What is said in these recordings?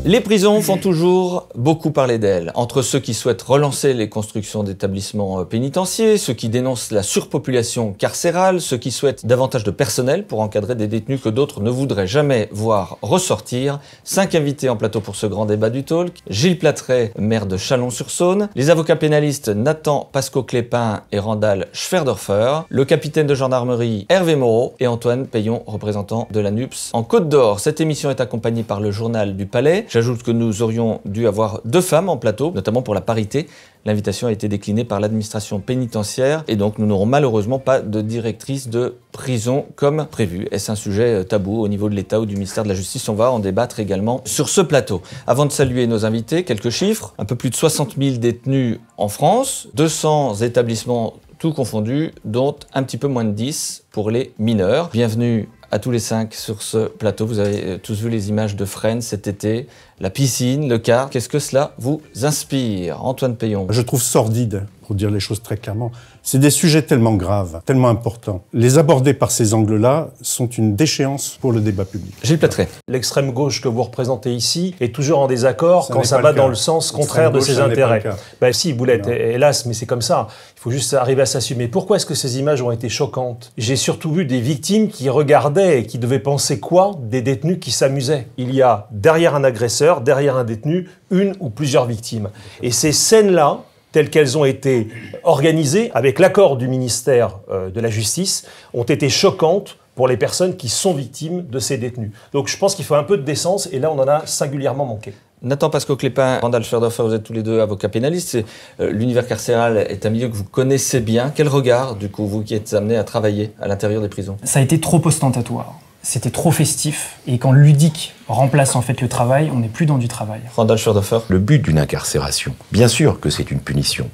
Les prisons font toujours beaucoup parler d'elles. Entre ceux qui souhaitent relancer les constructions d'établissements pénitentiaires, ceux qui dénoncent la surpopulation carcérale, ceux qui souhaitent davantage de personnel pour encadrer des détenus que d'autres ne voudraient jamais voir ressortir. 5 invités en plateau pour ce grand débat du talk. Gilles Platret, maire de Chalon-sur-Saône, les avocats pénalistes Nathan Pasco-Clépin et Randall Schwerdorfer, le capitaine de gendarmerie Hervé Moreau et Antoine Payon, représentant de la NUPS en Côte d'Or. Cette émission est accompagnée par le Journal du Palais. J'ajoute que nous aurions dû avoir 2 femmes en plateau, notamment pour la parité. L'invitation a été déclinée par l'administration pénitentiaire et donc nous n'aurons malheureusement pas de directrice de prison comme prévu. Est-ce un sujet tabou au niveau de l'État ou du ministère de la Justice? On va en débattre également sur ce plateau. Avant de saluer nos invités, quelques chiffres. Un peu plus de 60 000 détenus en France, 200 établissements tout confondus, dont un petit peu moins de 10 pour les mineurs. Bienvenue à tous les 5 sur ce plateau. Vous avez tous vu les images de Fresnes cet été, la piscine, le car. Qu'est-ce que cela vous inspire? Antoine Payon. Je trouve sordide, pour dire les choses très clairement. C'est des sujets tellement graves, tellement importants. Les aborder par ces angles-là sont une déchéance pour le débat public. Gilles Platret. L'extrême gauche que vous représentez ici est toujours en désaccord quand ça va dans le sens contraire de ses intérêts. Ben si, vous l'êtes, hélas, mais c'est comme ça. Il faut juste arriver à s'assumer. Pourquoi est-ce que ces images ont été choquantes? J'ai surtout vu des victimes qui regardaient et qui devaient penser quoi? Des détenus qui s'amusaient. Il y a derrière un agresseur, derrière un détenu, une ou plusieurs victimes. Et ces scènes-là, telles qu'elles ont été organisées avec l'accord du ministère de la Justice, ont été choquantes pour les personnes qui sont victimes de ces détenus. Donc je pense qu'il faut un peu de décence, et là on en a singulièrement manqué. Nathan Pasco-Clépin, Randall Schwerdorfer, vous êtes tous les deux avocats pénalistes. L'univers carcéral est un milieu que vous connaissez bien. Quel regard, du coup, vous qui êtes amené à travailler à l'intérieur des prisons? Ça a été trop ostentatoire. C'était trop festif, et quand ludique remplace en fait le travail, on n'est plus dans du travail. Randall Schwerdorfer. Le but d'une incarcération, bien sûr que c'est une punition.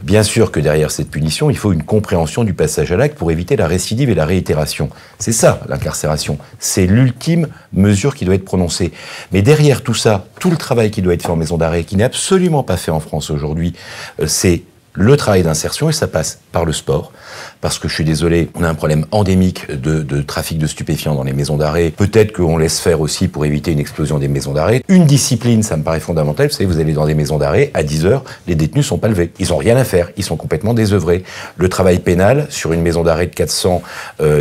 Bien sûr que derrière cette punition, il faut une compréhension du passage à l'acte pour éviter la récidive et la réitération. C'est ça, l'incarcération. C'est l'ultime mesure qui doit être prononcée. Mais derrière tout ça, tout le travail qui doit être fait en maison d'arrêt, qui n'est absolument pas fait en France aujourd'hui, c'est le travail d'insertion, et ça passe par le sport. Parce que je suis désolé, on a un problème endémique de trafic de stupéfiants dans les maisons d'arrêt. Peut-être qu'on laisse faire aussi pour éviter une explosion des maisons d'arrêt. Une discipline, ça me paraît fondamental. Vous savez, vous allez dans des maisons d'arrêt, à 10h, les détenus sont pas levés. Ils ont rien à faire. Ils sont complètement désœuvrés. Le travail pénal, sur une maison d'arrêt de 400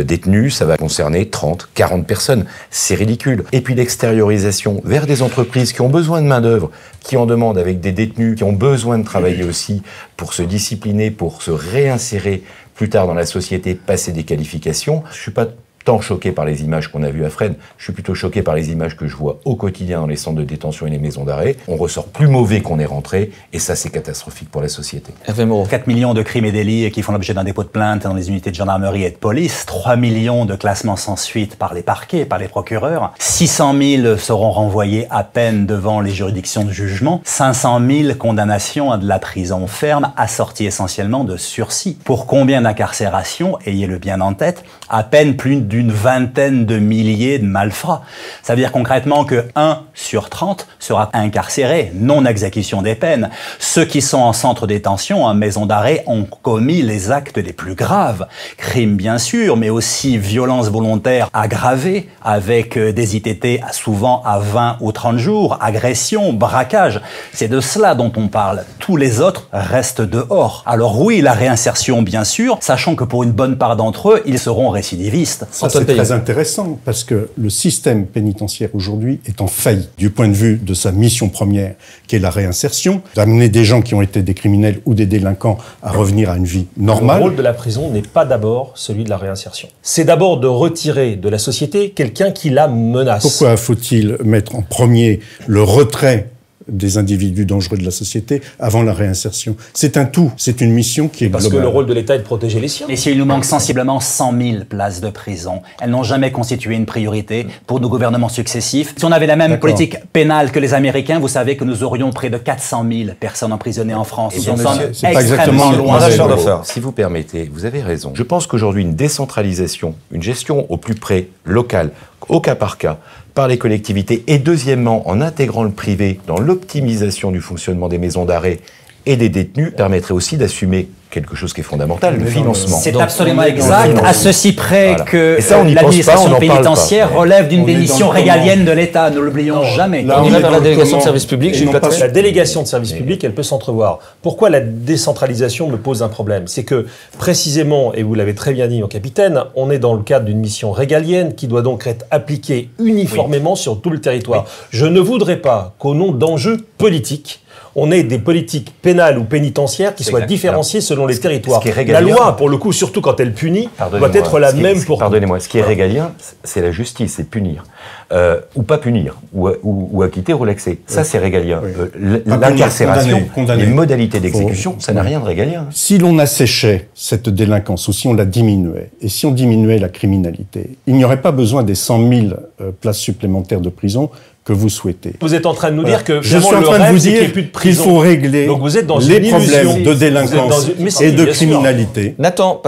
détenus, ça va concerner 30, 40 personnes. C'est ridicule. Et puis l'extériorisation vers des entreprises qui ont besoin de main-d'œuvre, qui en demandent avec des détenus qui ont besoin de travailler aussi pour se discipliner, pour se réinsérer plus tard dans la société, passer des qualifications. Je suis pas tant choqué par les images qu'on a vues à Fresnes, je suis plutôt choqué par les images que je vois au quotidien dans les centres de détention et les maisons d'arrêt. On ressort plus mauvais qu'on est rentré, et ça c'est catastrophique pour la société. Hervé Moreau. 4 millions de crimes et délits qui font l'objet d'un dépôt de plainte dans les unités de gendarmerie et de police, 3 millions de classements sans suite par les parquets, par les procureurs, 600 000 seront renvoyés à peine devant les juridictions de jugement, 500 000 condamnations à de la prison ferme, assorties essentiellement de sursis. Pour combien d'incarcérations, ayez-le bien en tête, à peine plus d'une vingtaine de milliers de malfrats. Ça veut dire concrètement que 1 sur 30 sera incarcéré, non exécution des peines. Ceux qui sont en centre de détention, en maison d'arrêt, ont commis les actes les plus graves. Crimes bien sûr, mais aussi violences volontaires aggravées, avec des ITT souvent à 20 ou 30 jours, agression, braquage. C'est de cela dont on parle. Tous les autres restent dehors. Alors oui, la réinsertion bien sûr, sachant que pour une bonne part d'entre eux, ils seront récidivistes. Ça, c'est très intéressant, parce que le système pénitentiaire aujourd'hui est en faillite du point de vue de sa mission première, qui est la réinsertion, d'amener des gens qui ont été des criminels ou des délinquants à revenir à une vie normale. Le rôle de la prison n'est pas d'abord celui de la réinsertion. C'est d'abord de retirer de la société quelqu'un qui la menace. Pourquoi faut-il mettre en premier le retrait des individus dangereux de la société avant la réinsertion? C'est un tout, c'est une mission qui est globale. Parce que le rôle de l'État est de protéger les siens. Et s'il nous manque sensiblement 100 000 places de prison, elles n'ont jamais constitué une priorité pour nos gouvernements successifs. Si on avait la même politique pénale que les Américains, vous savez que nous aurions près de 400 000 personnes emprisonnées en France. Nous en sommes extrêmement loin. Si vous permettez, vous avez raison. Je pense qu'aujourd'hui, une décentralisation, une gestion au plus près, locale, au cas par cas, par les collectivités, et deuxièmement, en intégrant le privé dans l'optimisation du fonctionnement des maisons d'arrêt et des détenus permettrait aussi d'assumer quelque chose qui est fondamental, le financement. C'est absolument exact, à ceci près que l'administration pénitentiaire relève d'une des missions régaliennes de l'État, ne l'oublions jamais. Là, on va vers la délégation de service public. La délégation de service public, elle peut s'entrevoir. Pourquoi la décentralisation me pose un problème? C'est que, précisément, et vous l'avez très bien dit, mon capitaine, on est dans le cadre d'une mission régalienne qui doit donc être appliquée uniformément sur tout le territoire. Je ne voudrais pas qu'au nom d'enjeux politiques, on ait des politiques pénales ou pénitentiaires qui soient différenciées selon les territoires. La loi, pour le coup, surtout quand elle punit, doit être la même pour... Pardonnez-moi, ce qui est régalien, c'est la justice, c'est punir. Ou pas punir, ou acquitter, relaxer. Ça, c'est régalien. L'incarcération, les modalités d'exécution, ça n'a rien de régalien. Si l'on asséchait cette délinquance, ou si on la diminuait, et si on diminuait la criminalité, il n'y aurait pas besoin des 100 000 places supplémentaires de prison que vous souhaitez. Vous êtes en train de nous dire que je suis en train de vous dire qu'il faut régler donc vous êtes dans les problèmes de délinquance et de criminalité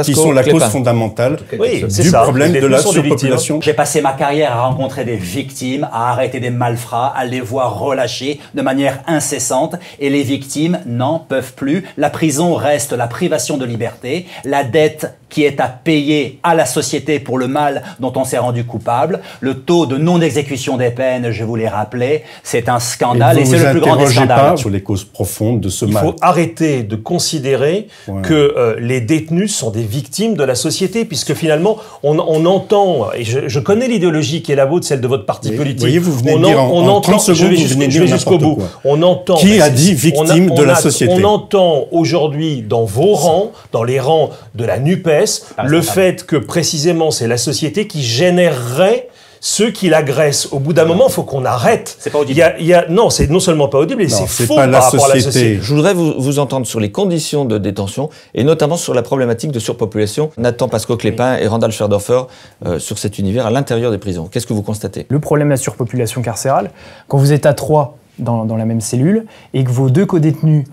qui sont la cause fondamentale du problème de la surpopulation. J'ai passé ma carrière à rencontrer des victimes, à arrêter des malfrats, à les voir relâchés de manière incessante et les victimes n'en peuvent plus. La prison reste la privation de liberté, la dette qui est à payer à la société pour le mal dont on s'est rendu coupable. Le taux de non-exécution des peines, je vous l'ai rappelé, c'est un scandale et c'est le plus grand des scandales. Pas sur les causes profondes de ce mal. Il faut arrêter de considérer que les détenus sont des victimes de la société, puisque finalement, on entend, et je connais l'idéologie qui est la vôtre, celle de votre parti politique. Voyez, vous venez de dire en 30 secondes, vous venez de dire n'importe quoi. On entend, qui a dit victime de la société? On entend aujourd'hui dans vos rangs, dans les rangs de la NUPES, le fait que précisément c'est la société qui générerait ceux qui l'agressent. Au bout d'un moment, il faut qu'on arrête. C'est pas audible. Non, c'est non seulement pas audible, mais c'est faux par rapport à la société. Je voudrais vous entendre sur les conditions de détention et notamment sur la problématique de surpopulation. Nathan Pasco-Clépin et Randall Schwerdorfer sur cet univers à l'intérieur des prisons. Qu'est-ce que vous constatez? Le problème de la surpopulation carcérale, quand vous êtes à 3 dans la même cellule et que vos 2 codétenus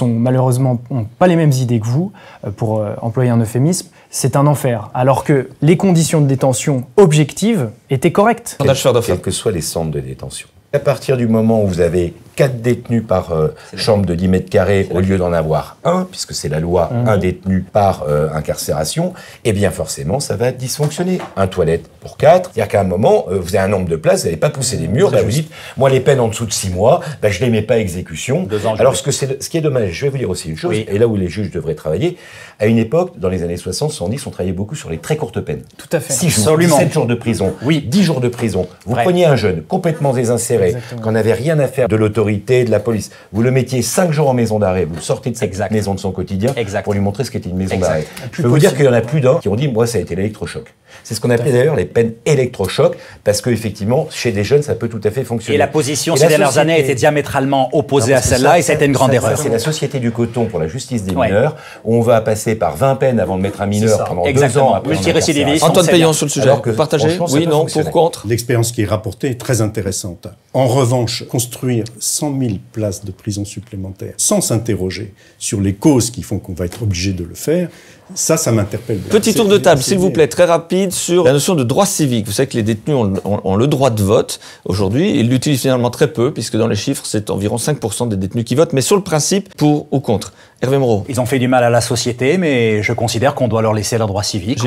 malheureusement n'ont pas les mêmes idées que vous, pour employer un euphémisme, c'est un enfer. Alors que les conditions de détention objectives étaient correctes. Quels que soient les centres de détention. À partir du moment où vous avez 4 détenus par chambre de 10 mètres carrés au lieu d'en avoir 1, puisque c'est la loi, un détenu par incarcération, eh bien forcément ça va dysfonctionner. Un toilette pour 4, c'est-à-dire qu'à un moment, vous avez un nombre de places, vous n'allez pas pousser les murs, vous dites, moi les peines en dessous de 6 mois, je ne les mets pas à exécution. Alors ce qui est dommage, je vais vous dire aussi une chose, et là où les juges devraient travailler, à une époque, dans les années 60, 70, on travaillait beaucoup sur les très courtes peines. Tout à fait. 6 jours, 17 jours de prison, 10 jours de prison. Vous preniez un jeune complètement désinséré, qu'on n'avait rien à faire de l'autorité, de la police. Vous le mettiez 5 jours en maison d'arrêt, vous le sortez de cette maison de son quotidien pour lui montrer ce qu'était une maison d'arrêt. Je peux vous dire qu'il y en a plus d'un qui ont dit, moi ça a été l'électrochoc. C'est ce qu'on appelait d'ailleurs les peines électrochoc, parce qu'effectivement, chez des jeunes, ça peut tout à fait fonctionner. Et la position ces dernières années était diamétralement opposée à celle-là, et c'était une grande erreur. C'est la société du coton pour la justice des mineurs, où on va passer par 20 peines avant de mettre un mineur pendant 2 ans après. Multirécidiviste. Antoine Payan sur le sujet, partagez? Oui, non, pour, contre? L'expérience qui est rapportée est très intéressante. En revanche, construire 100 000 places de prison supplémentaires sans s'interroger sur les causes qui font qu'on va être obligé de le faire, ça m'interpelle. Petit tour de table, s'il vous plaît, très rapide, sur la notion de droit civique. Vous savez que les détenus ont le droit de vote aujourd'hui. Ils l'utilisent finalement très peu, puisque dans les chiffres, c'est environ 5% des détenus qui votent. Mais sur le principe, pour ou contre? Hervé Moreau. Ils ont fait du mal à la société, mais je considère qu'on doit leur laisser leurs droits civiques.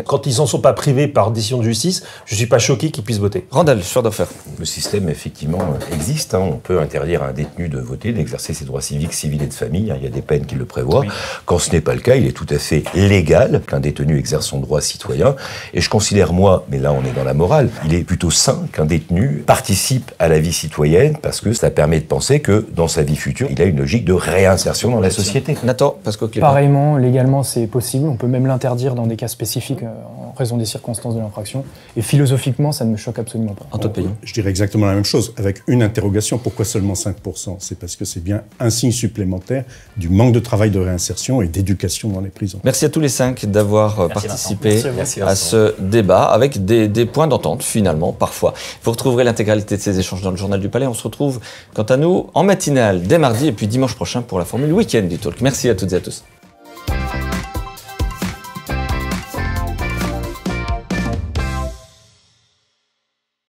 Quand ils n'en sont pas privés par décision de justice, je ne suis pas choqué qu'ils puissent voter. Randall Schwerdorfer. Le système, effectivement, existe. On peut interdire à un détenu de voter, d'exercer ses droits civiques, civils et de famille. Il y a des peines qui le prévoient. Quand ce n'est pas le cas, il est tout à fait légal qu'un détenu exerce son droit citoyen. Et je considère, moi, mais là on est dans la morale, il est plutôt sain qu'un détenu participe à la vie citoyenne, parce que ça permet de penser que dans sa vie future, il a une logique de réinsertion dans la société. Nathan Pasco-Clépin. Pareillement, légalement, c'est possible. On peut même l'interdire dans des cas spécifiques en raison des circonstances de l'infraction. Et philosophiquement, ça ne me choque absolument pas. Antoine Payan. Je dirais exactement la même chose, avec une interrogation. Pourquoi seulement 5%? C'est parce que c'est bien un signe supplémentaire du manque de travail de réinsertion et d'éducation dans les prisons. Merci à tous les 5 d'avoir participé à ce débat, avec des points d'entente, finalement, parfois. Vous retrouverez l'intégralité de ces échanges dans le Journal du Palais. On se retrouve, quant à nous, en matinale dès mardi et puis dimanche prochain pour la formule week-end du Talk. Merci à toutes et à tous.